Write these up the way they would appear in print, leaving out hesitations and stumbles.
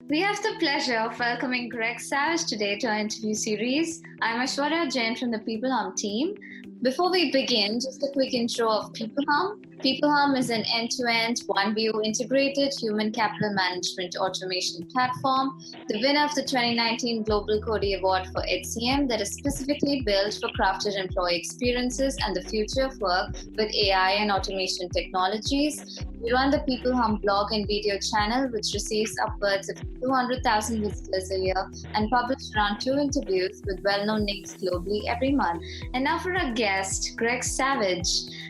We have the pleasure of welcoming Greg Savage today to our interview series. I'm Aishwarya Jain from the peopleHum team. Before we begin, just a quick intro of peopleHum. peopleHum is an end-to-end, one-view integrated human capital management automation platform, the winner of the 2019 Global Cody Award for HCM that is specifically built for crafted employee experiences and the future of work with AI and automation technologies. We run the peopleHum blog and video channel, which receives upwards of 200,000 visitors a year and publish around 2 interviews with well-known names globally every month. And now for our guest, Greg Savage.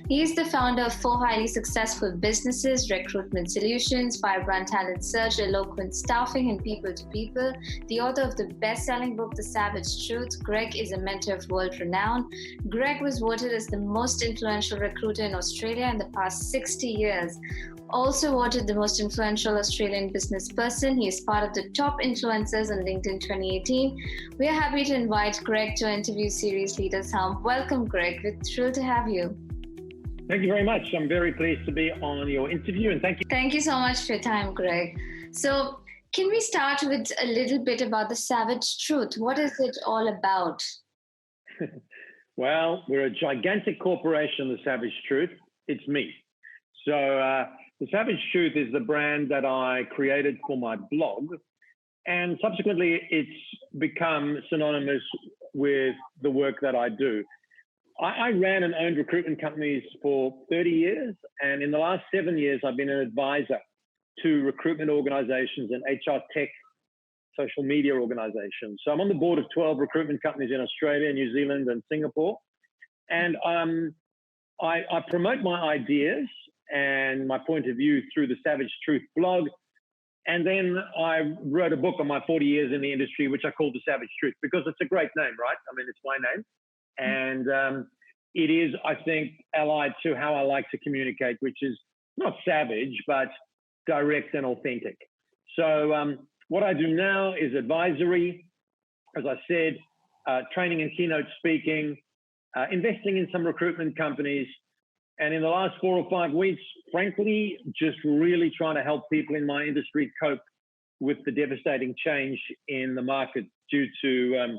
He is the founder of 4 highly successful businesses: Recruitment Solutions, Firebrand Talent Search, Eloquent Staffing, and People to People. The author of the best-selling book, The Savage Truth. Greg is a mentor of world renown. Greg was voted as the most influential recruiter in Australia in the past 60 years. Also voted the most influential Australian business person. He is part of the top influencers on LinkedIn 2018. We are happy to invite Greg to our interview series Leaders Hum. Welcome, Greg. We're thrilled to have you. Thank you very much. I'm very pleased to be on your interview, and thank you. Thank you so much for your time, Greg. So can we start with a little bit about The Savage Truth? What is it all about? Well, we're a gigantic corporation, The Savage Truth. It's me. So The Savage Truth is the brand that I created for my blog, and subsequently it's become synonymous with the work that I do. I ran and owned recruitment companies for 30 years, and in the last 7 years, I've been an advisor to recruitment organizations and HR tech, social media organizations. So I'm on the board of 12 recruitment companies in Australia, New Zealand, and Singapore. And I promote my ideas and my point of view through the Savage Truth blog. And then I wrote a book on my 40 years in the industry, which I called The Savage Truth, because it's a great name, right? I mean, it's my name. And it is, I think, allied to how I like to communicate, which is not savage, but direct and authentic. So what I do now is advisory, as I said, training and keynote speaking, investing in some recruitment companies. And in the last 4 or 5 weeks, frankly, just really trying to help people in my industry cope with the devastating change in the market due to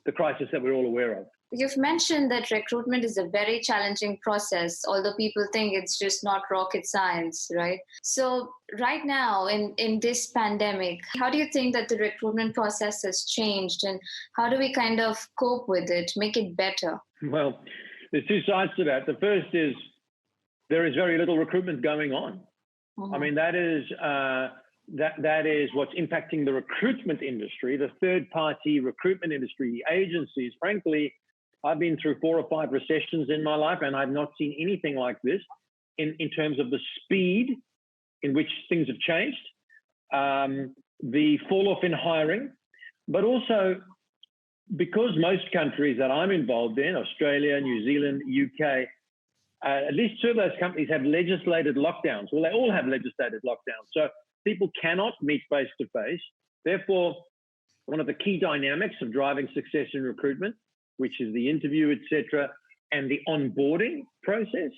the crisis that we're all aware of. You've mentioned that recruitment is a very challenging process, although people think it's just not rocket science, right? So right now in this pandemic, how do you think that the recruitment process has changed, and how do we kind of cope with it, make it better? Well, there's 2 sides to that. The first is there is very little recruitment going on. Mm-hmm. I mean, that is what's impacting the recruitment industry, the third-party recruitment industry, the agencies. Frankly, I've been through 4 or 5 recessions in my life, and I've not seen anything like this in terms of the speed in which things have changed, the fall-off in hiring, but also because most countries that I'm involved in, Australia, New Zealand, UK, at least 2 of those companies have legislated lockdowns. Well, they all have legislated lockdowns. So people cannot meet face-to-face. Therefore, one of the key dynamics of driving success in recruitment, which is the interview, etc., and the onboarding process,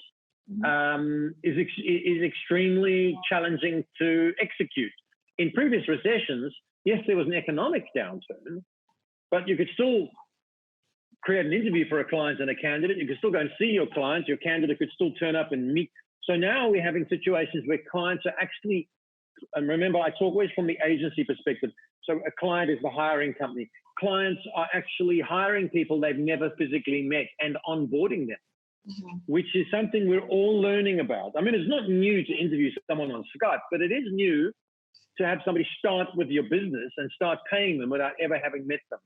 is extremely challenging to execute. In previous recessions, yes, there was an economic downturn, but you could still create an interview for a client and a candidate. You could still go and see your clients. Your candidate could still turn up and meet. So now we're having situations where clients are actually, and remember, I talk always from the agency perspective. So a client is the hiring company. Clients are actually hiring people they've never physically met and onboarding them, which is something we're all learning about. I mean, it's not new to interview someone on Skype, but it is new to have somebody start with your business and start paying them without ever having met them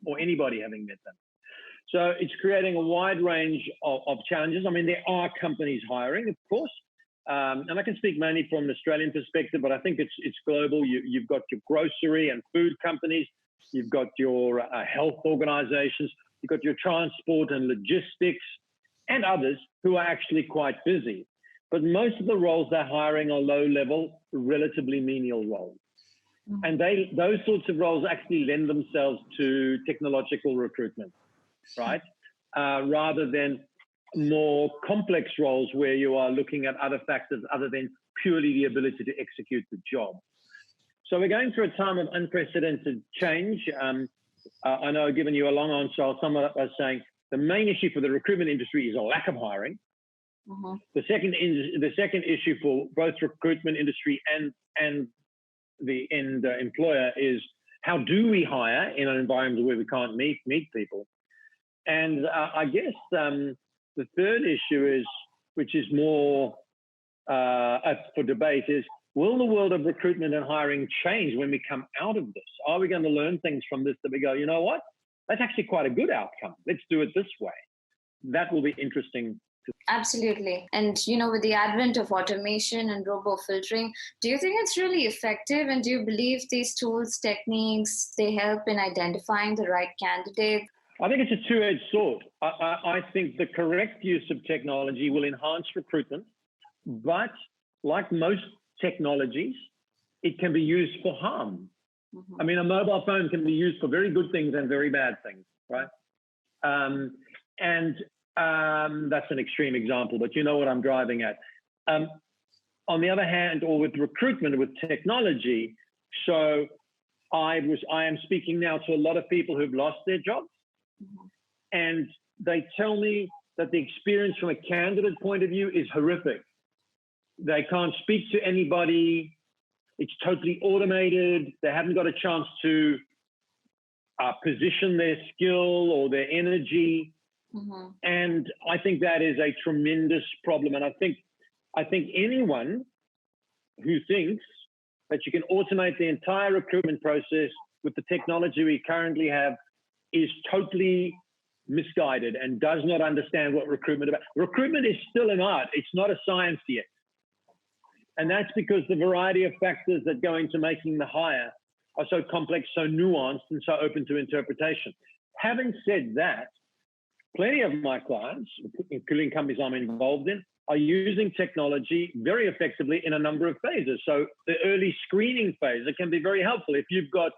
or anybody having met them. So it's creating a wide range of challenges. I mean, there are companies hiring, of course, and I can speak mainly from an Australian perspective, but I think it's global. You've got your grocery and food companies. You've got your health organizations, you've got your transport and logistics, and others who are actually quite busy. But most of the roles they're hiring are low-level, relatively menial roles. Mm-hmm. And those sorts of roles actually lend themselves to technological recruitment, right? Rather than more complex roles where you are looking at other factors other than purely the ability to execute the job. So we're going through a time of unprecedented change. I know I've given you a long answer. I'll sum it up by saying the main issue for the recruitment industry is a lack of hiring. Mm-hmm. The second issue for both recruitment industry and the end employer is how do we hire in an environment where we can't meet people? And I guess the third issue is, which is more up for debate, is will the world of recruitment and hiring change when we come out of this? Are we going to learn things from this that we go, you know what? That's actually quite a good outcome. Let's do it this way. That will be interesting. Absolutely. And, with the advent of automation and robo filtering, do you think it's really effective? And do you believe these tools, techniques, they help in identifying the right candidate? I think it's a two-edged sword. I think the correct use of technology will enhance recruitment, but like most technologies, it can be used for harm. Mm-hmm. I mean, a mobile phone can be used for very good things and very bad things, right? That's an extreme example, but you know what I'm driving at. On the other hand, or with recruitment, with technology, so I am speaking now to a lot of people who've lost their jobs, mm-hmm. and they tell me that the experience from a candidate point of view is horrific. They can't speak to anybody. It's totally automated. They haven't got a chance to position their skill or their energy. Mm-hmm. And I think that is a tremendous problem. And I think anyone who thinks that you can automate the entire recruitment process with the technology we currently have is totally misguided and does not understand what recruitment is about. Recruitment is still an art. It's not a science yet. And that's because the variety of factors that go into making the hire are so complex, so nuanced, and so open to interpretation. Having said that, plenty of my clients, including companies I'm involved in, are using technology very effectively in a number of phases. So the early screening phase, it can be very helpful. If you've got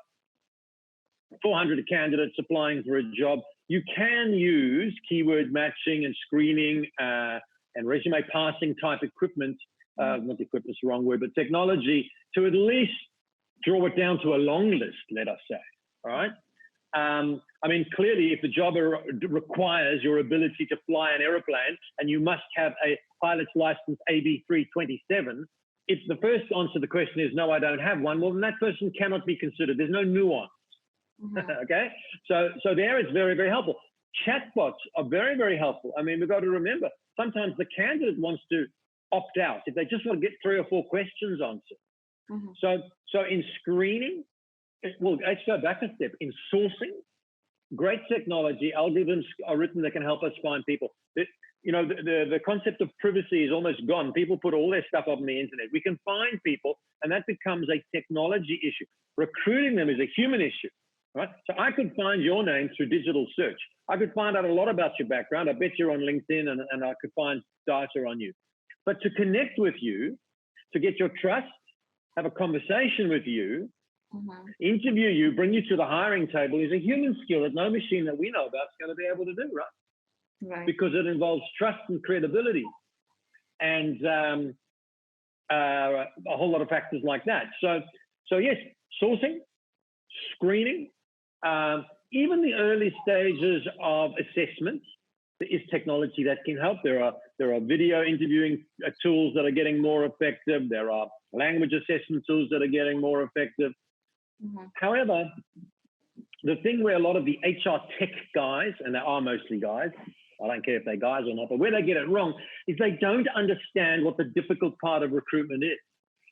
400 candidates applying for a job, you can use keyword matching and screening and resume passing type equipment, not equipment's the wrong word, but technology to at least draw it down to a long list, let us say, all right? I mean, clearly, if the job requires your ability to fly an aeroplane and you must have a pilot's license AB327, if the first answer to the question is, no, I don't have one, well, then that person cannot be considered. There's no nuance, okay? So there it's very, very helpful. Chatbots are very, very helpful. I mean, we've got to remember, sometimes the candidate wants to opt out if they just want to get 3 or 4 questions answered. Mm-hmm. So in screening, well, let's go back a step. In sourcing, great technology, algorithms are written that can help us find people. The concept of privacy is almost gone. People put all their stuff up on the internet. We can find people, and that becomes a technology issue. Recruiting them is a human issue, right? So I could find your name through digital search. I could find out a lot about your background. I bet you're on LinkedIn, and I could find data on you. But to connect with you, to get your trust, have a conversation with you, interview you, bring you to the hiring table is a human skill that no machine that we know about is going to be able to do, right? Because it involves trust and credibility and a whole lot of factors like that. So yes, sourcing, screening, even the early stages of assessment, there is technology that can help. There are video interviewing tools that are getting more effective. There are language assessment tools that are getting more effective. However, the thing where a lot of the HR tech guys, and they are mostly guys, I don't care if they're guys or not, but where they get it wrong is they don't understand what the difficult part of recruitment is.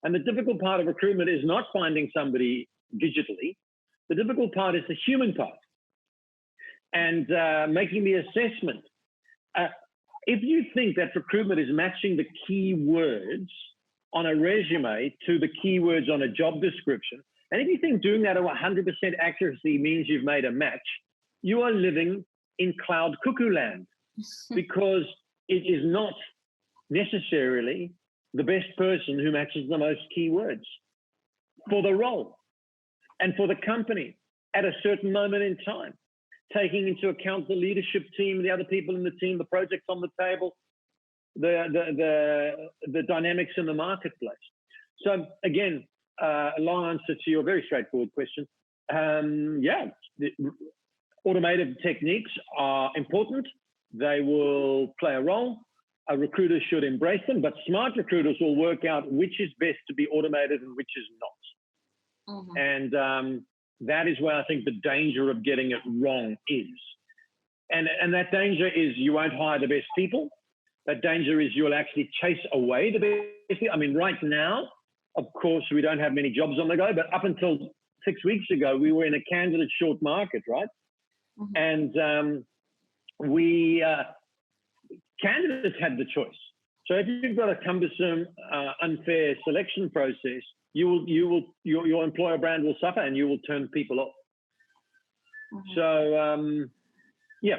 And the difficult part of recruitment is not finding somebody digitally. The difficult part is the human part and making the assessment. If you think that recruitment is matching the keywords on a resume to the keywords on a job description, and if you think doing that at 100% accuracy means you've made a match, you are living in cloud cuckoo land because it is not necessarily the best person who matches the most keywords for the role and for the company at a certain moment in time, taking into account the leadership team, the other people in the team, the projects on the table, the dynamics in the marketplace. So again, a long answer to your very straightforward question. Automated techniques are important. They will play a role. A recruiter should embrace them, but smart recruiters will work out which is best to be automated and which is not. Mm-hmm. And that is where I think the danger of getting it wrong is. And that danger is you won't hire the best people. That danger is you'll actually chase away the best people. I mean, right now, of course, we don't have many jobs on the go, but up until 6 weeks ago, we were in a candidate short market, right? Mm-hmm. And candidates had the choice. So if you've got a cumbersome, unfair selection process, your employer brand will suffer, and you will turn people off. Mm-hmm. So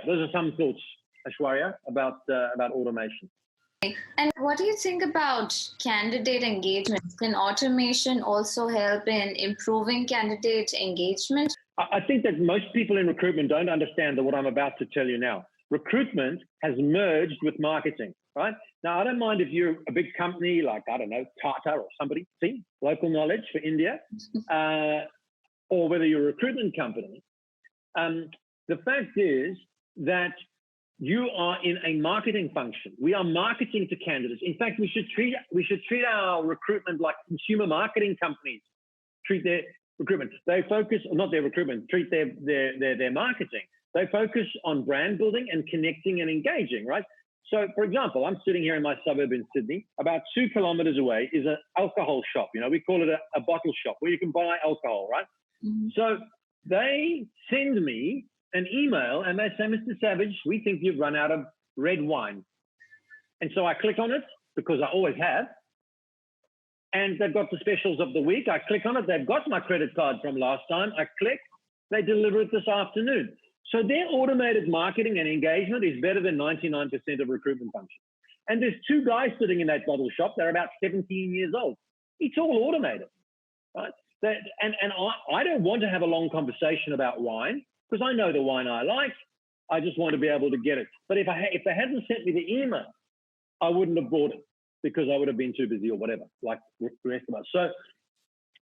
those are some thoughts, Aishwarya, about automation. And what do you think about candidate engagement? Can automation also help in improving candidate engagement? I think that most people in recruitment don't understand what I'm about to tell you now. Recruitment has merged with marketing, right? Now, I don't mind if you're a big company like, I don't know, Tata or somebody, see, local knowledge for India, or whether you're a recruitment company. The fact is that you are in a marketing function. We are marketing to candidates. In fact, we should treat our recruitment like consumer marketing companies treat their recruitment. They focus, not their recruitment, treat their marketing. They focus on brand building and connecting and engaging, right? So, for example, I'm sitting here in my suburb in Sydney. About 2 kilometers away is an alcohol shop. We call it a bottle shop where you can buy alcohol, right? Mm-hmm. So they send me an email and they say, Mr. Savage, we think you've run out of red wine. And so I click on it because I always have. And they've got the specials of the week. I click on it. They've got my credit card from last time. I click. They deliver it this afternoon. So their automated marketing and engagement is better than 99% of recruitment functions. And there's 2 guys sitting in that bottle shop. They're about 17 years old. It's all automated, right? And I don't want to have a long conversation about wine because I know the wine I like. I just want to be able to get it. But if they hadn't sent me the email, I wouldn't have bought it because I would have been too busy or whatever, like the rest of us. So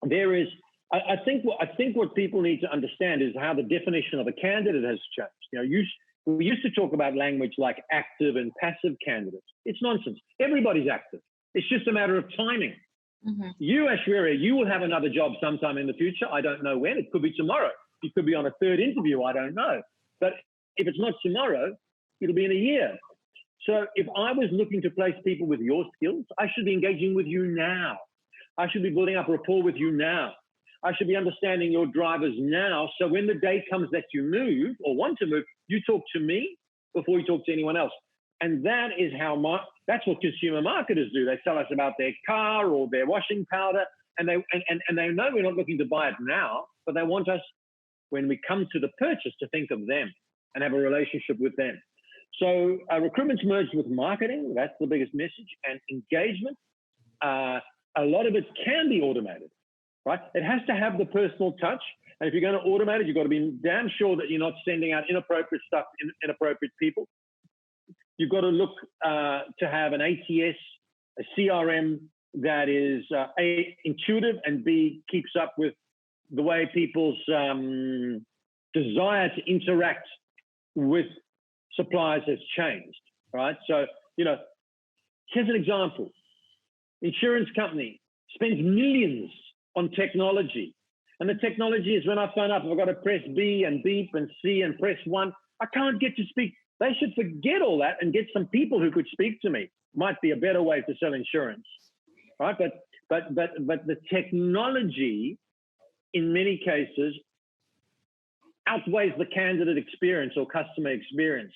there is, I think what people need to understand is how the definition of a candidate has changed. We used to talk about language like active and passive candidates. It's nonsense. Everybody's active. It's just a matter of timing. Mm-hmm. You, Aishwarya, you will have another job sometime in the future. I don't know when. It could be tomorrow. You could be on a 3rd interview. I don't know. But if it's not tomorrow, it'll be in a year. So if I was looking to place people with your skills, I should be engaging with you now. I should be building up rapport with you now. I should be understanding your drivers now. So when the day comes that you move or want to move, you talk to me before you talk to anyone else. And that is that's what consumer marketers do. They tell us about their car or their washing powder, and they know we're not looking to buy it now, but they want us, when we come to the purchase, to think of them and have a relationship with them. So recruitment's merged with marketing. That's the biggest message. And engagement, a lot of it can be automated, right? It has to have the personal touch. And if you're going to automate it, you've got to be damn sure that you're not sending out inappropriate stuff to inappropriate people. You've got to look to have an ATS, a CRM that is A, intuitive, and B, keeps up with the way people's desire to interact with suppliers has changed, right? So, here's an example. Insurance company spends millions on technology. And the technology is when I phone up, I've got to press B and beep and C and press 1. I can't get to speak. They should forget all that and get some people who could speak to me. Might be a better way to sell insurance, right? But the technology, in many cases, outweighs the candidate experience or customer experience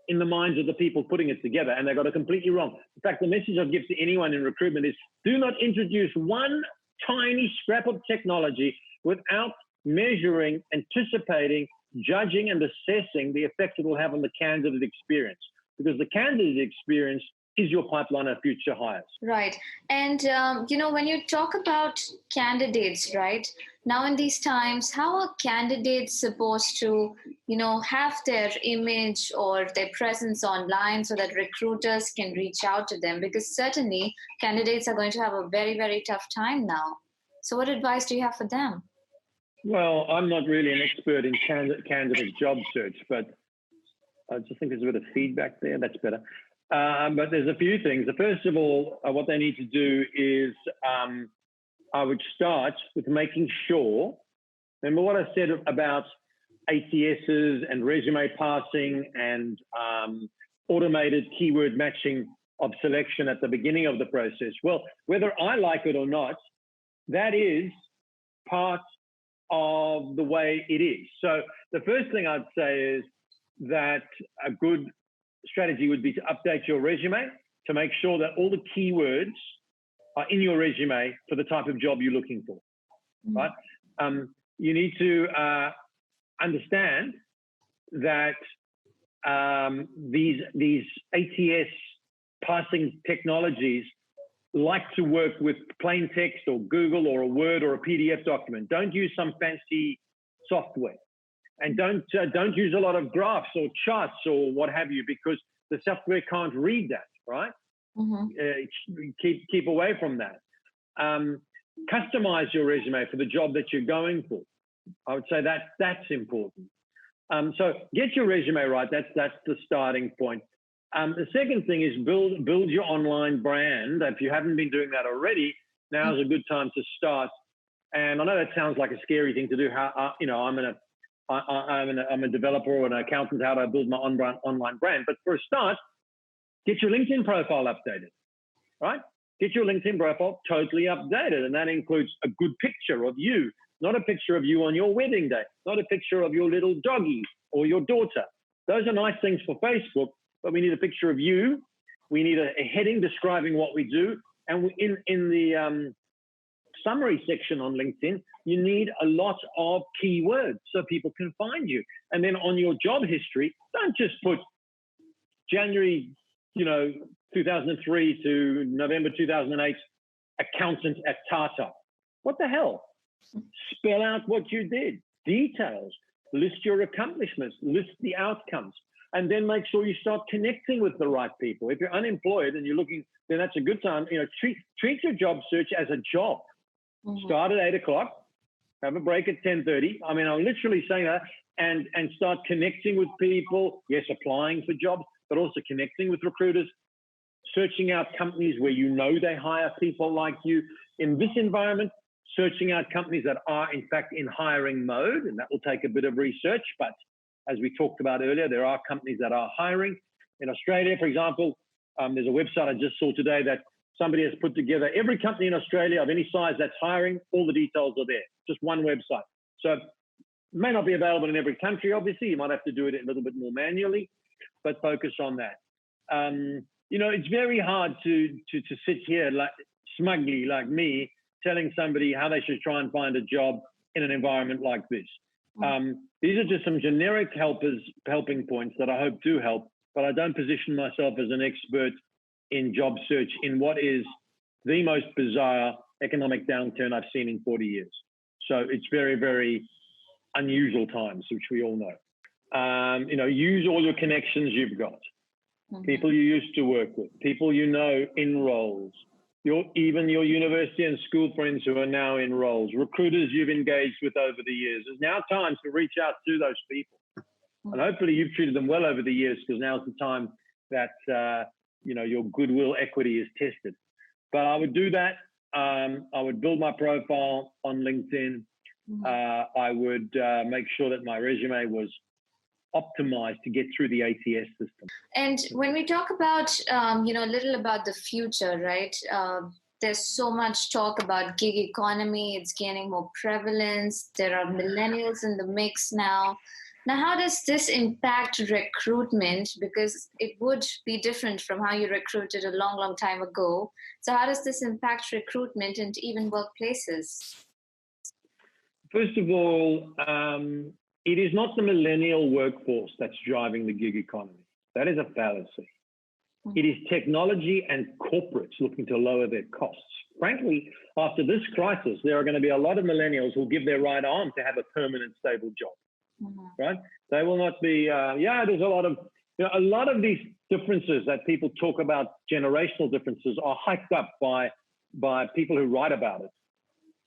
in the minds of the people putting it together, and they got it completely wrong. In fact, the message I'd give to anyone in recruitment is do not introduce one tiny scrap of technology without measuring, anticipating, judging, and assessing the effect it will have on the candidate experience, because the candidate experience is your pipeline of future hires. Right. And, when you talk about candidates, right, now in these times, how are candidates supposed to, have their image or their presence online so that recruiters can reach out to them? Because certainly candidates are going to have a very, very tough time now. So what advice do you have for them? Well, I'm not really an expert in candidate job search, but I just think there's a bit of feedback there. That's better. But there's a few things. First of all, what they need to do is I would start with making sure, remember what I said about ATSs and resume parsing and automated keyword matching of selection at the beginning of the process. Well, whether I like it or not, that is part of the way it is. So the first thing I'd say is that a good strategy would be to update your resume to make sure that all the keywords are in your resume for the type of job you're looking for, right? You need to understand that these ATS parsing technologies like to work with plain text or Google or a Word or a PDF document. Don't use some fancy software, and don't use a lot of graphs or charts or what have you, because the software can't read that, right? Keep away from that. Customize your resume for the job that you're going for. I would say that's important. So get your resume right. That's the starting point. The second thing is build your online brand. If you haven't been doing that already, now's a good time to start. And I know that sounds like a scary thing to do. I'm a developer or an accountant. How do I build my online brand? But for a start, get your LinkedIn profile updated, right? Get your LinkedIn profile totally updated, and that includes a good picture of you, not a picture of you on your wedding day, not a picture of your little doggy or your daughter. Those are nice things for Facebook, but we need a picture of you. We need a heading describing what we do. And in the summary section on LinkedIn, you need a lot of keywords so people can find you. And then on your job history, don't just put January 2003 to November 2008, accountant at Tata. What the hell? Spell out what you did, details, list your accomplishments, list the outcomes, and then make sure you start connecting with the right people. If you're unemployed and you're looking, then that's a good time. Treat your job search as a job. Start at 8 o'clock, have a break at 10:30. I mean, I'm literally saying that, and start connecting with people. Yes, applying for jobs, but also connecting with recruiters, searching out companies where you know they hire people like you. In this environment, searching out companies that are in fact in hiring mode, and that will take a bit of research. But as we talked about earlier, there are companies that are hiring. In Australia, for example, there's a website I just saw today that somebody has put together every company in Australia of any size that's hiring. All the details are there, just one website. So it may not be available in every country, obviously. You might have to do it a little bit more manually, but focus on that. It's very hard to sit here like smugly like me telling somebody how they should try and find a job in an environment like this. These are just some generic helping points that I hope do help, but I don't position myself as an expert in job search in what is the most bizarre economic downturn I've seen in 40 years. So it's very, very unusual times, which we all know. Use all your connections you've got. People you used to work with, people you know in roles, even your university and school friends who are now in roles, recruiters you've engaged with over the years. It's now time to reach out to those people. And hopefully you've treated them well over the years, because now's the time that your goodwill equity is tested. But I would do that. I would build my profile on LinkedIn. I would make sure that my resume was optimized to get through the ATS system. And when we talk about, a little about the future, right? There's so much talk about gig economy. It's gaining more prevalence. There are millennials in the mix now. Now, how does this impact recruitment? Because it would be different from how you recruited a long, long time ago. So how does this impact recruitment and even workplaces? First of all, it is not the millennial workforce that's driving the gig economy. That is a fallacy. It is technology and corporates looking to lower their costs. Frankly, after this crisis, there are going to be a lot of millennials who'll give their right arm to have a permanent, stable job. Right? They will not be, there's a lot of these differences that people talk about, generational differences, are hyped up by people who write about it.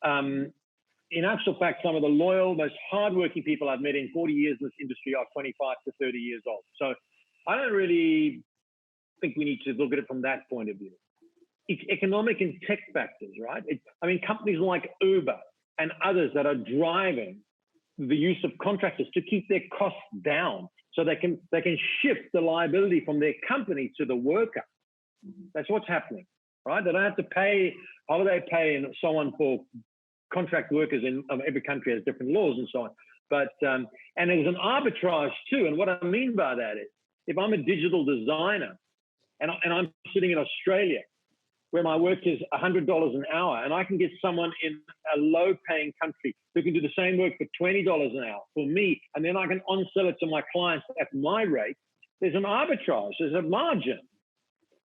in actual fact, some of the loyal, most hardworking people I've met in 40 years in this industry are 25 to 30 years old. So I don't really think we need to look at it from that point of view. It's economic and tech factors, right? Companies like Uber and others that are driving the use of contractors to keep their costs down so they can shift the liability from their company to the worker. That's what's happening, right? They don't have to pay holiday pay and so on for contract workers in every country has different laws and so on. But and there's an arbitrage too. And what I mean by that is, if I'm a digital designer and I'm sitting in Australia where my work is $100 an hour, and I can get someone in a low-paying country who can do the same work for $20 an hour for me, and then I can on-sell it to my clients at my rate, there's an arbitrage, there's a margin.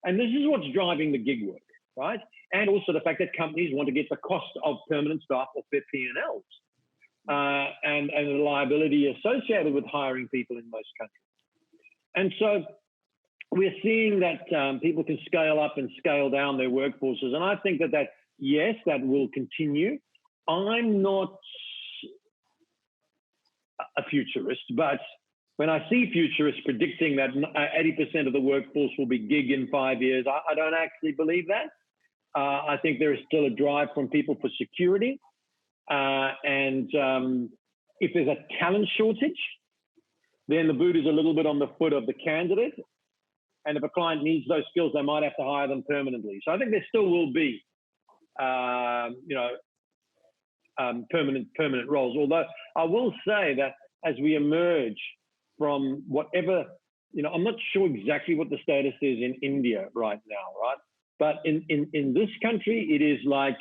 And this is what's driving the gig work, right? And also the fact that companies want to get the cost of permanent staff off their P&Ls and the liability associated with hiring people in most countries. And so we're seeing that people can scale up and scale down their workforces. And I think that yes, that will continue. I'm not a futurist, but when I see futurists predicting that 80% of the workforce will be gig in 5 years, I don't actually believe that. I think there is still a drive from people for security. And if there's a talent shortage, then the boot is a little bit on the foot of the candidate. And if a client needs those skills, they might have to hire them permanently. So I think there still will be, permanent roles. Although I will say that as we emerge from whatever, I'm not sure exactly what the status is in India right now, right? But in this country, it is like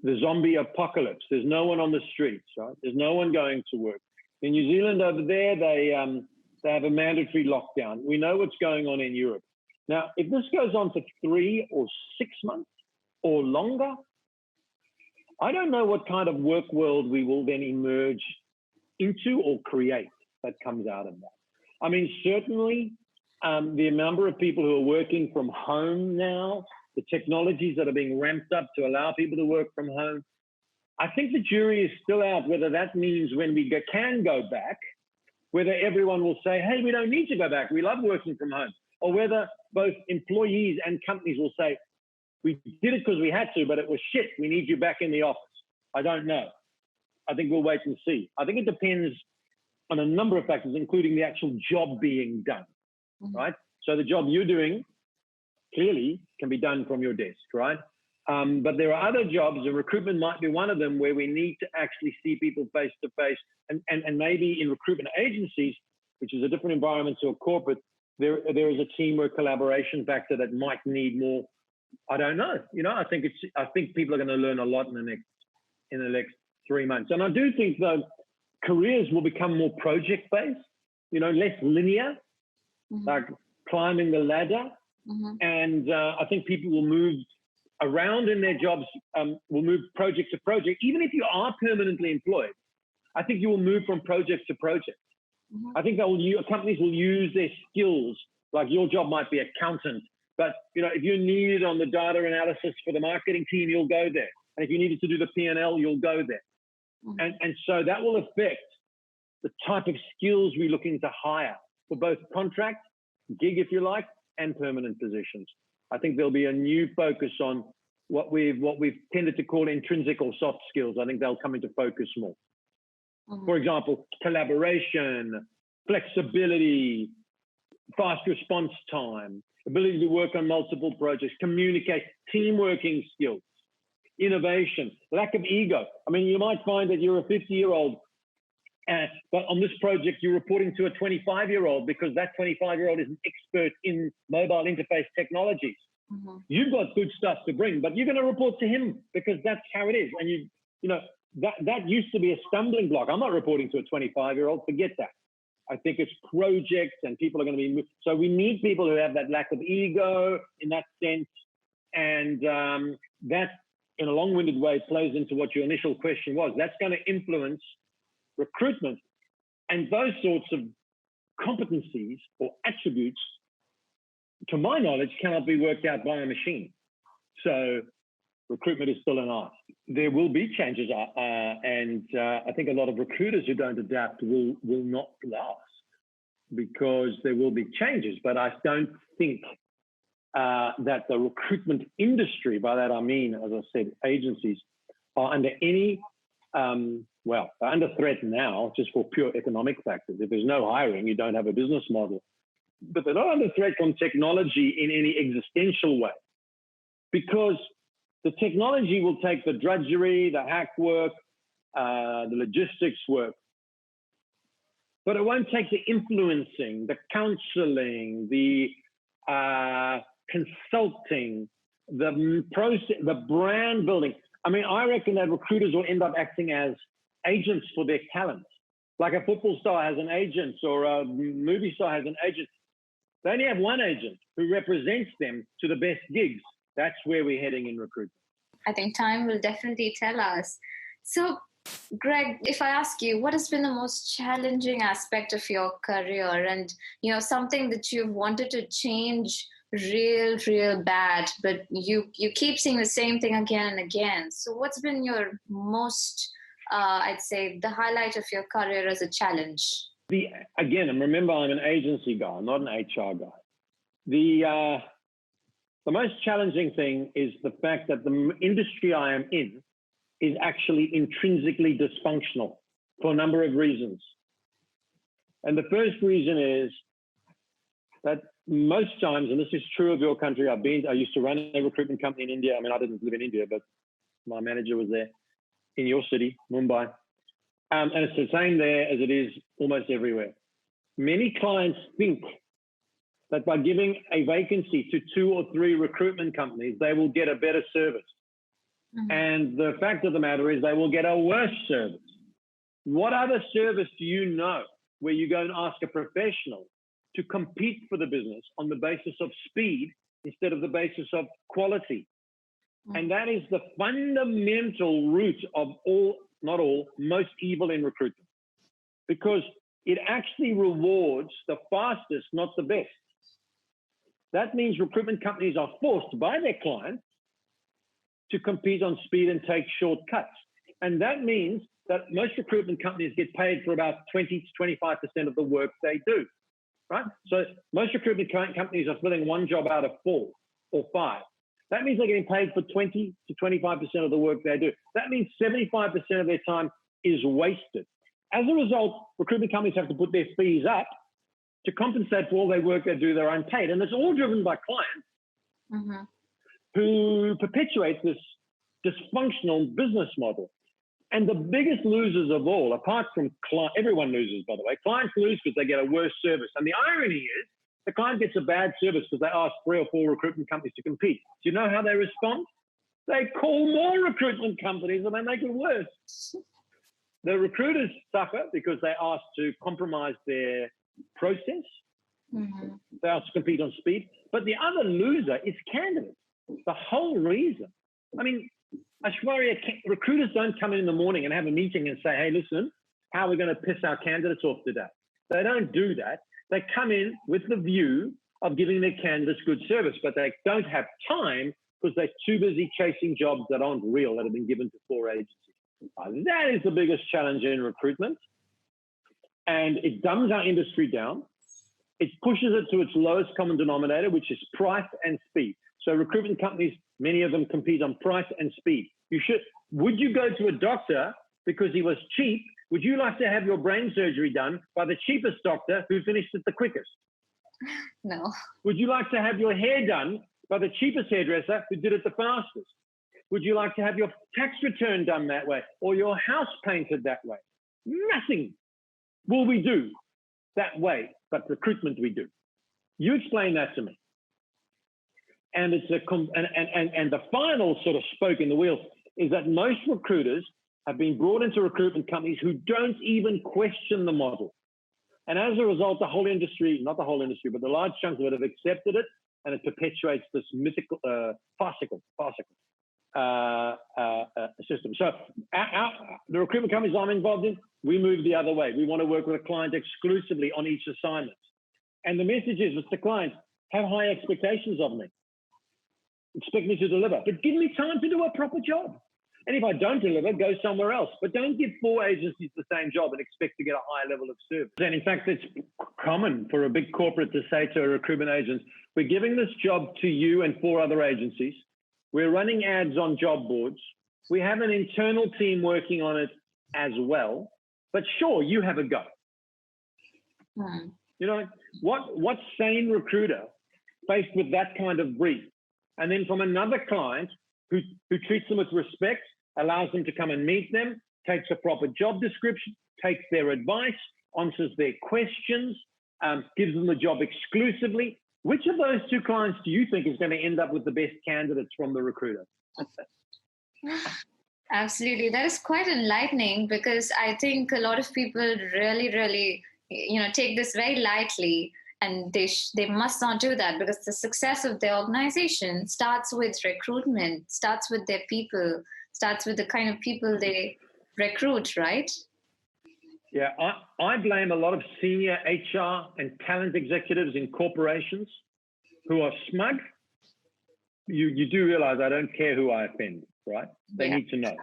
the zombie apocalypse. There's no one on the streets, right? There's no one going to work. In New Zealand over there, they have a mandatory lockdown. We know what's going on in Europe. Now, if this goes on for 3 or 6 months or longer, I don't know what kind of work world we will then emerge into or create that comes out of that. Certainly the number of people who are working from home now, the technologies that are being ramped up to allow people to work from home, I think the jury is still out whether that means when we can go back, whether everyone will say, hey, we don't need to go back, we love working from home, or whether both employees and companies will say, we did it because we had to, but it was shit, we need you back in the office. I don't know. I think we'll wait and see. I think it depends on a number of factors, including the actual job being done, right? So the job you're doing clearly can be done from your desk, right? But there are other jobs, and recruitment might be one of them, where we need to actually see people face to face. And maybe in recruitment agencies, which is a different environment to a corporate, there is a teamwork collaboration factor that might need more. I don't know. I think people are going to learn a lot in the next 3 months. And I do think though careers will become more project based, less linear, like climbing the ladder. And I think people will move around in their jobs, will move project to project. Even if you are permanently employed, I think you will move from project to project. I think companies will use their skills. Like your job might be accountant, but if you're needed on the data analysis for the marketing team, you'll go there. And if you needed to do the P&L, you'll go there. And so that will affect the type of skills we're looking to hire for both contract, gig, if you like, and permanent positions. I think there'll be a new focus on what we've tended to call intrinsic or soft skills. I think they'll come into focus more. For example, collaboration, flexibility, fast response time, ability to work on multiple projects, communicate, team working skills, innovation, lack of ego. You might find that you're a 50-year-old, but on this project, you're reporting to a 25-year-old because that 25-year-old is an expert in mobile interface technologies. You've got good stuff to bring, but you're going to report to him because that's how it is. And that used to be a stumbling block. I'm not reporting to a 25-year-old. Forget that. I think it's projects and people are going to be. So we need people who have that lack of ego in that sense. And that, in a long-winded way, plays into what your initial question was. That's going to influence recruitment. And those sorts of competencies or attributes, to my knowledge, cannot be worked out by a machine. So recruitment is still an art. There will be changes, and I think a lot of recruiters who don't adapt will not last because there will be changes. But I don't think that the recruitment industry, by that I mean, as I said, agencies, are under any, they're under threat now just for pure economic factors. If there's no hiring, you don't have a business model. But they're not under threat from technology in any existential way, because the technology will take the drudgery, the hack work, the logistics work, but it won't take the influencing, the counseling, the consulting, the process, the brand building. I mean, I reckon that recruiters will end up acting as agents for their talent. Like a football star has an agent, or a movie star has an agent. They only have one agent who represents them to the best gigs. That's where we're heading in recruitment. I think time will definitely tell us. So, Greg, if I ask you, what has been the most challenging aspect of your career, and something that you've wanted to change real bad, but you keep seeing the same thing again and again. So what's been your most, I'd say, the highlight of your career as a challenge? Again, and remember, I'm an agency guy, I'm not an HR guy. The most challenging thing is the fact that the industry I am in is actually intrinsically dysfunctional for a number of reasons. And the first reason is that most times, and this is true of your country, I used to run a recruitment company in India. I mean, I didn't live in India, but my manager was there in your city, Mumbai. And it's the same there as it is almost everywhere. Many clients think that by giving a vacancy to 2 or 3 recruitment companies, they will get a better service. Mm-hmm. And the fact of the matter is they will get a worse service. What other service do you know where you go and ask a professional to compete for the business on the basis of speed instead of the basis of quality? Mm-hmm. And that is the fundamental root of most evil in recruitment, because it actually rewards the fastest, not the best. That means recruitment companies are forced by their clients to compete on speed and take shortcuts. And that means that most recruitment companies get paid for about 20 to 25% of the work they do, right? So most recruitment companies are filling 1 job out of 4 or 5. That means they're getting paid for 20 to 25% of the work they do. That means 75% of their time is wasted. As a result, recruitment companies have to put their fees up to compensate for all their work they do, they're unpaid. And it's all driven by clients mm-hmm. who perpetuate this dysfunctional business model. And the biggest losers of all, apart from everyone loses, by the way, clients lose because they get a worse service. And the irony is, the client gets a bad service because they ask 3 or 4 recruitment companies to compete. Do you know how they respond? They call more recruitment companies and they make it worse. The recruiters suffer because they ask to compromise their process. Mm-hmm. They ask to compete on speed. But the other loser is candidates. The whole reason. I mean, Aishwarya, recruiters don't come in the morning and have a meeting and say, hey, listen, how are we going to piss our candidates off today? They don't do that. They come in with the view of giving their candidates good service, but they don't have time because they're too busy chasing jobs that aren't real, that have been given to 4 agencies. That is the biggest challenge in recruitment. And it dumbs our industry down. It pushes it to its lowest common denominator, which is price and speed. So recruitment companies, many of them compete on price and speed. Would you go to a doctor because he was cheap? Would you like to have your brain surgery done by the cheapest doctor who finished it the quickest? No. Would you like to have your hair done by the cheapest hairdresser who did it the fastest? Would you like to have your tax return done that way or your house painted that way? Nothing will we do that way, but recruitment we do. You explain that to me. And it's and the final sort of spoke in the wheel is that most recruiters have been brought into recruitment companies who don't even question the model. And as a result, the whole industry, not the whole industry, but the large chunks of it have accepted it, and it perpetuates this mythical, farcical system. So the recruitment companies I'm involved in, we move the other way. We want to work with a client exclusively on each assignment. And the message is, Mr. Client, have high expectations of me. expect me to deliver, but give me time to do a proper job. And if I don't deliver, go somewhere else. But don't give 4 agencies the same job and expect to get a higher level of service. And in fact, it's common for a big corporate to say to a recruitment agent, we're giving this job to you and 4 other agencies. We're running ads on job boards. We have an internal team working on it as well. But sure, you have a go. You know, what sane recruiter faced with that kind of brief, and then from another client who treats them with respect, allows them to come and meet them, takes a proper job description, takes their advice, answers their questions, gives them the job exclusively. Which of those 2 clients do you think is going to end up with the best candidates from the recruiter? Absolutely. That is quite enlightening, because I think a lot of people really, take this very lightly, and they must not do that, because the success of their organization starts with recruitment, starts with their people, starts with the kind of people they recruit, right? Yeah, I blame a lot of senior HR and talent executives in corporations who are smug. You do realize I don't care who I offend, right? They need to know.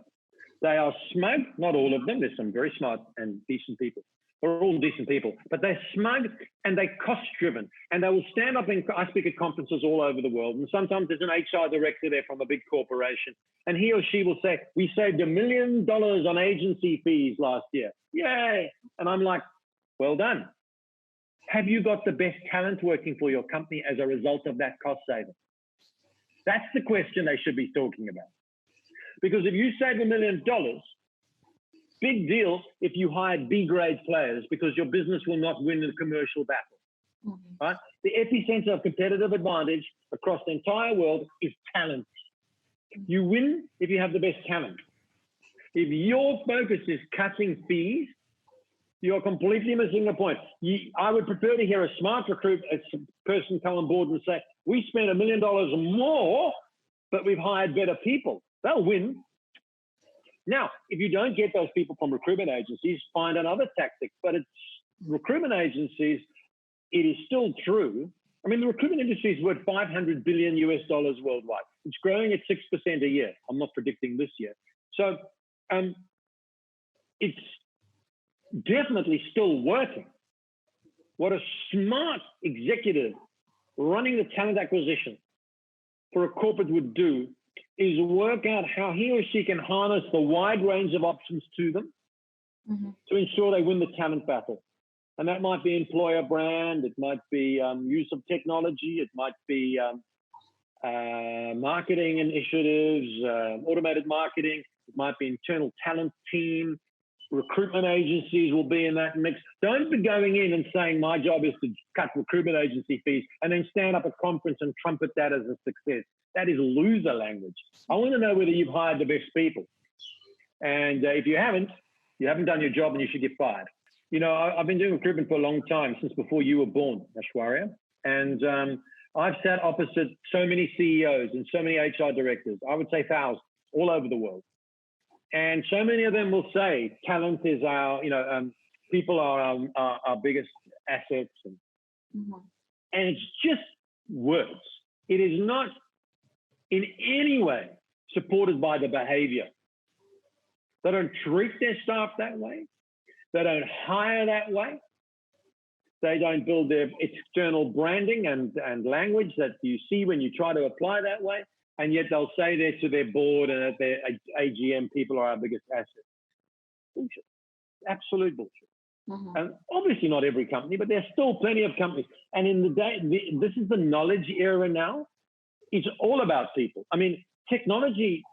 They are smug, not all of them. There's some very smart and decent people. They're all decent people, but they're smug and they're cost-driven. And they will stand up I speak at conferences all over the world. And sometimes there's an HR director there from a big corporation. And he or she will say, we saved $1 million on agency fees last year. Yay. And I'm like, well done. Have you got the best talent working for your company as a result of that cost saving? That's the question they should be talking about. Because if you save $1 million, big deal if you hired B-grade players, because your business will not win the commercial battle. Right? The epicenter of competitive advantage across the entire world is talent. You win if you have the best talent. If your focus is cutting fees, you're completely missing the point. I would prefer to hear a smart person come on board and say, we spent $1 million more, but we've hired better people. They'll win. Now, if you don't get those people from recruitment agencies, find another tactic. But it's recruitment agencies, it is still true. I mean, the recruitment industry is worth $500 billion worldwide. It's growing at 6% a year. I'm not predicting this year. So it's definitely still working. What a smart executive running the talent acquisition for a corporate would do is work out how he or she can harness the wide range of options to them to ensure they win the talent battle. And that might be employer brand, it might be use of technology, it might be marketing initiatives, automated marketing, it might be internal talent team, recruitment agencies will be in that mix. Don't be going in and saying my job is to cut recruitment agency fees and then stand up at a conference and trumpet that as a success. That is loser language. I want to know whether you've hired the best people. And if you haven't done your job and you should get fired. You know, I've been doing recruitment for a long time, since before you were born, Aishwarya. And I've sat opposite so many CEOs and so many HR directors, I would say thousands, all over the world. And so many of them will say talent is our, people are our biggest assets. And it's just words. It is not in any way supported by the behavior. They don't treat their staff that way. They don't hire that way. They don't build their external branding and language that you see when you try to apply that way. And yet they'll say there to their board and at their AGM, people are our biggest asset. Bullshit. Absolute bullshit. And obviously not every company, but there's still plenty of companies. And in the day, this is the knowledge era now. It's all about people. I mean, technology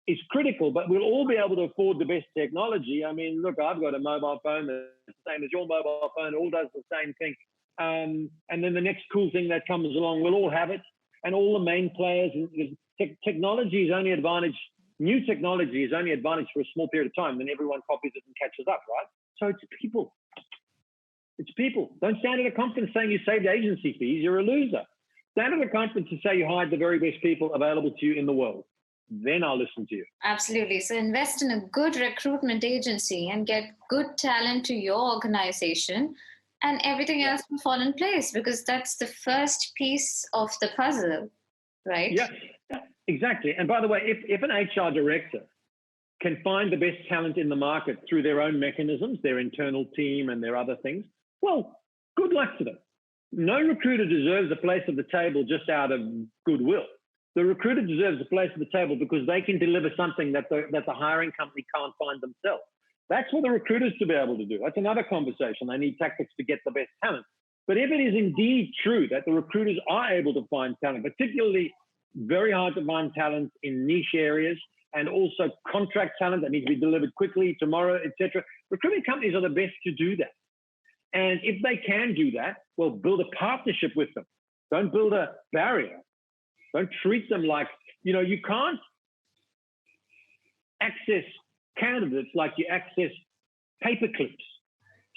is critical, but we'll all be able to afford the best technology. I mean, look, I've got a mobile phone that's the same as your mobile phone. It all does the same thing. And then the next cool thing that comes along, we'll all have it. And all the main players, technology is only advantage. New technology is only advantage for a small period of time. Then everyone copies it and catches up, right? So it's people. It's people. Don't stand at a conference saying you saved agency fees. You're a loser. Stand at a conference and say you hired the very best people available to you in the world. Then I'll listen to you. Absolutely. So invest in a good recruitment agency and get good talent to your organization, and everything else will fall in place, because that's the first piece of the puzzle, right? Yeah. Exactly. And by the way, if an HR director can find the best talent in the market through their own mechanisms, their internal team and their other things, well, good luck to them. No recruiter deserves a place at the table just out of goodwill. The recruiter deserves a place at the table because they can deliver something that the hiring company can't find themselves. That's for the recruiters to be able to do. That's another conversation. They need tactics to get the best talent. But if it is indeed true that the recruiters are able to find talent, particularly very hard to find talent in niche areas, and also contract talent that needs to be delivered quickly, tomorrow, etc. Recruitment companies are the best to do that. And if they can do that, well, build a partnership with them. Don't build a barrier. Don't treat them like, you can't access candidates like you access paper clips.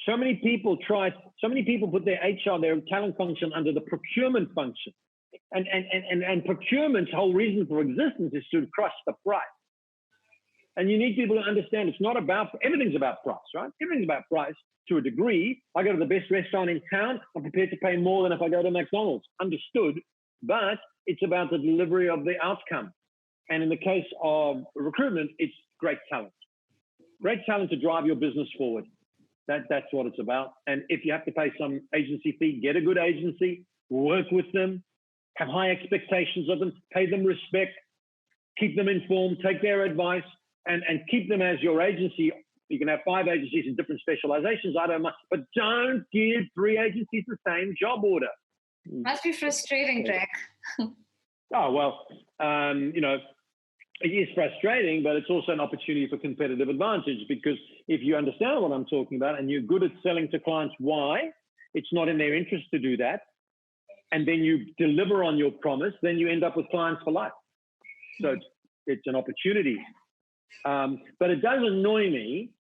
So many people put their HR, their talent function under the procurement function. And procurement's whole reason for existence is to crush the price. And you need people to understand it's not about, everything's about price, right? Everything's about price to a degree. I go to the best restaurant in town, I'm prepared to pay more than if I go to McDonald's. Understood. But it's about the delivery of the outcome. And in the case of recruitment, it's great talent. Great talent to drive your business forward. That's what it's about. And if you have to pay some agency fee, get a good agency, work with them, have high expectations of them, pay them respect, keep them informed, take their advice, and keep them as your agency. You can have 5 agencies in different specializations, I don't mind, but don't give 3 agencies the same job order. Must be frustrating, Greg. Oh, well, it is frustrating, but it's also an opportunity for competitive advantage, because if you understand what I'm talking about and you're good at selling to clients why it's not in their interest to do that, and then you deliver on your promise, then you end up with clients for life. So it's an opportunity. But it does annoy me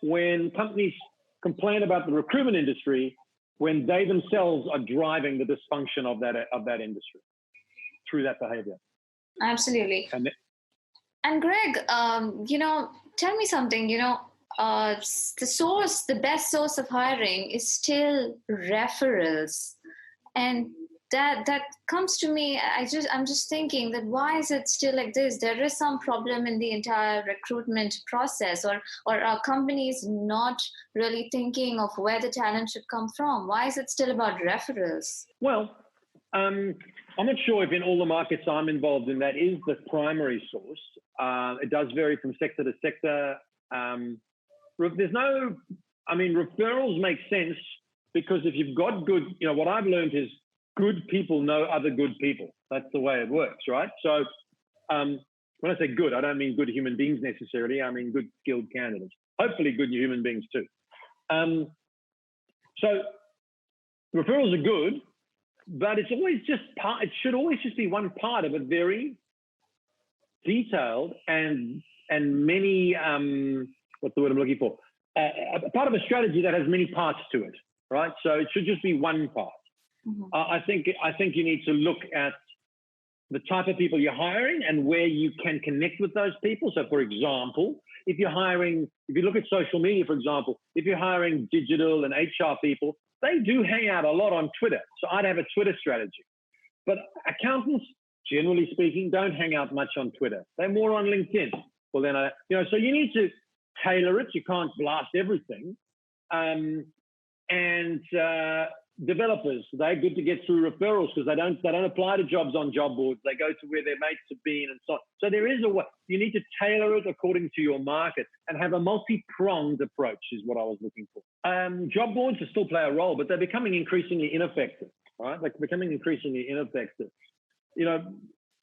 when companies complain about the recruitment industry when they themselves are driving the dysfunction of that industry through that behavior. Absolutely. And Greg, tell me something, the best source of hiring is still referrals. And that comes to me, I'm just thinking that why is it still like this? There is some problem in the entire recruitment process, or are companies not really thinking of where the talent should come from? Why is it still about referrals? Well, I'm not sure if in all the markets I'm involved in that is the primary source. It does vary from sector to sector. Referrals make sense because if you've got good, what I've learned is good people know other good people. That's the way it works, right? So when I say good, I don't mean good human beings necessarily. I mean good skilled candidates. Hopefully good human beings too. So referrals are good, but it's always just it should always just be one part of a very detailed and many, what's the word I'm looking for? A part of a strategy that has many parts to it, right? So it should just be one part. Mm-hmm. I think you need to look at the type of people you're hiring and where you can connect with those people. So for example, if you look at social media, for example, if you're hiring digital and HR people, they do hang out a lot on Twitter. So I'd have a Twitter strategy. But accountants, generally speaking, don't hang out much on Twitter. They're more on LinkedIn. Well, then, so you need to tailor it. You can't blast everything. Developers, they're good to get through referrals because they don't apply to jobs on job boards. They go to where their mates have been and so on. So there is a way. You need to tailor it according to your market and have a multi-pronged approach is what I was looking for. Job boards still play a role, but they're becoming increasingly ineffective, right? They're becoming increasingly ineffective.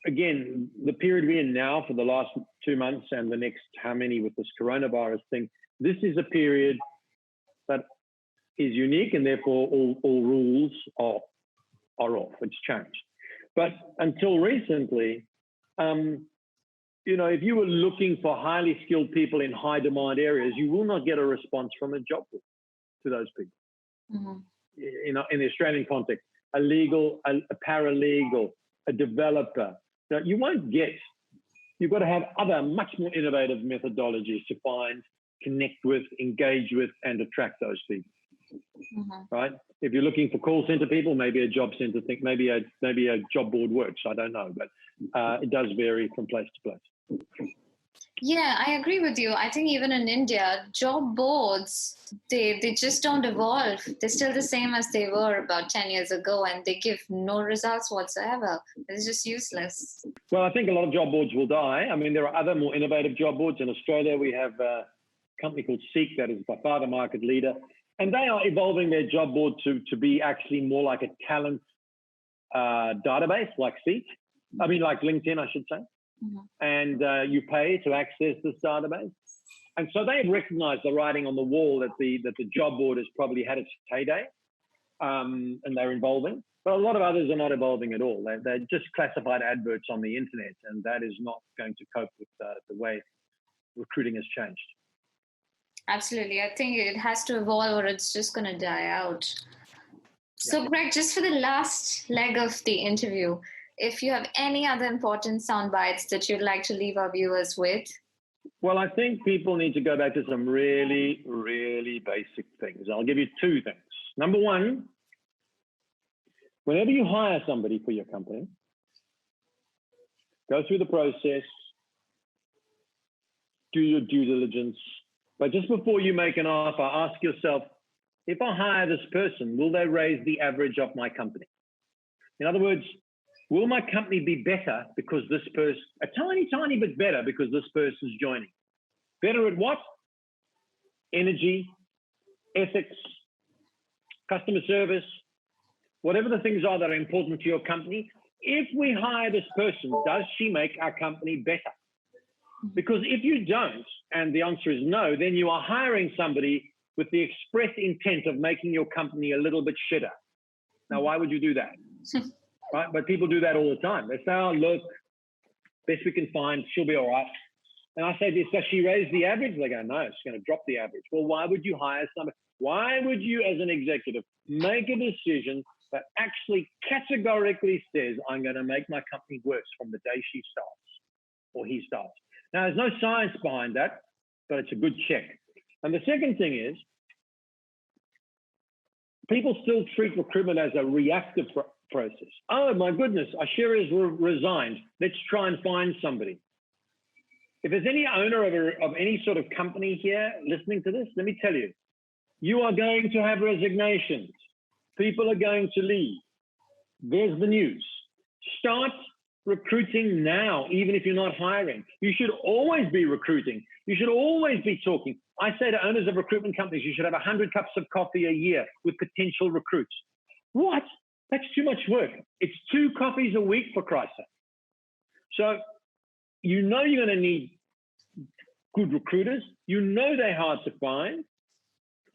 Again, the period we're in now for the last 2 months and the next how many with this coronavirus thing, this is a period that is unique and therefore all rules are off. It's changed. But until recently, if you were looking for highly skilled people in high demand areas, you will not get a response from a job board to those people. Mm-hmm. In the Australian context, a legal, a paralegal, a developer. You won't get, you've got to have other much more innovative methodologies to find, connect with, engage with, and attract those people. right? If you're looking for call center people, maybe a job center thing, maybe a job board works. I don't know, but it does vary from place to place. Yeah, I agree with you. I think even in India, job boards, they just don't evolve. They're still the same as they were about 10 years ago, and they give no results whatsoever. It's just useless. Well, I think a lot of job boards will die. I mean, there are other more innovative job boards. In Australia, we have a company called Seek that is by far the market leader. And they are evolving their job board to be actually more like a talent database, like Seek. I mean, like LinkedIn, I should say. And you pay to access this database. And so they have recognized the writing on the wall that the job board has probably had its heyday, and they're evolving. But a lot of others are not evolving at all. They're just classified adverts on the internet, and that is not going to cope with the way recruiting has changed. Absolutely. I think it has to evolve or it's just going to die out. So, Greg, just for the last leg of the interview, if you have any other important sound bites that you'd like to leave our viewers with. Well, I think people need to go back to some really, really basic things. I'll give you two things. Number one, whenever you hire somebody for your company, go through the process, do your due diligence. But just before you make an offer, ask yourself, if I hire this person, will they raise the average of my company? In other words, will my company be better because this person, a tiny, tiny bit better because this person's joining? Better at what? Energy, ethics, customer service, whatever the things are that are important to your company. If we hire this person, does she make our company better? Because if you don't, and the answer is no, then you are hiring somebody with the express intent of making your company a little bit shitter. Now, why would you do that? Right? But people do that all the time. They say, oh, look, best we can find, she'll be all right. And I say, does she raise the average? They go, no, it's going to drop the average. Well, why would you hire somebody? Why would you, as an executive, make a decision that actually categorically says, I'm going to make my company worse from the day she starts or he starts? Now, there's no science behind that, but it's a good check. And the second thing is, people still treat recruitment as a reactive process. Oh, my goodness, Ashira has resigned. Let's try and find somebody. If there's any owner of any sort of company here listening to this, let me tell you, you are going to have resignations. People are going to leave. There's the news. Start recruiting now, even if you're not hiring. You should always be recruiting. You should always be talking. I say to owners of recruitment companies, you should have 100 cups of coffee a year with potential recruits. What? That's too much work. It's 2 coffees a week, for Christ's sake. So you know you're going to need good recruiters. You know they're hard to find.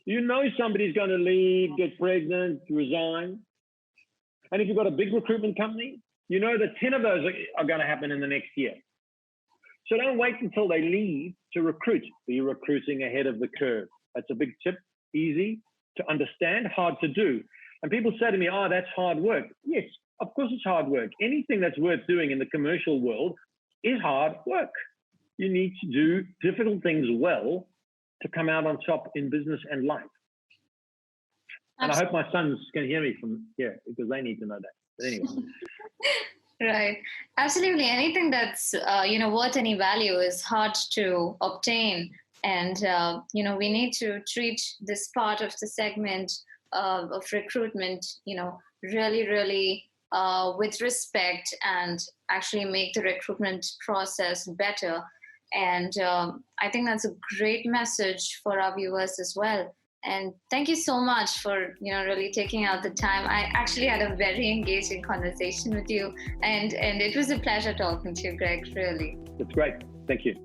You know somebody's going to leave, get pregnant, resign. And if you've got a big recruitment company, you know that 10 of those are going to happen in the next year. So don't wait until they leave to recruit. Be recruiting ahead of the curve. That's a big tip, easy to understand, hard to do. And people say to me, oh, that's hard work. Yes, of course it's hard work. Anything that's worth doing in the commercial world is hard work. You need to do difficult things well to come out on top in business and life. And I hope my sons can hear me from here because they need to know that. But anyway. Right. Absolutely. Anything that's, worth any value is hard to obtain. And, we need to treat this part of the segment of recruitment, really, really with respect and actually make the recruitment process better. And I think that's a great message for our viewers as well. And thank you so much for, really taking out the time. I actually had a very engaging conversation with you. And it was a pleasure talking to you, Greg, really. That's great. Thank you.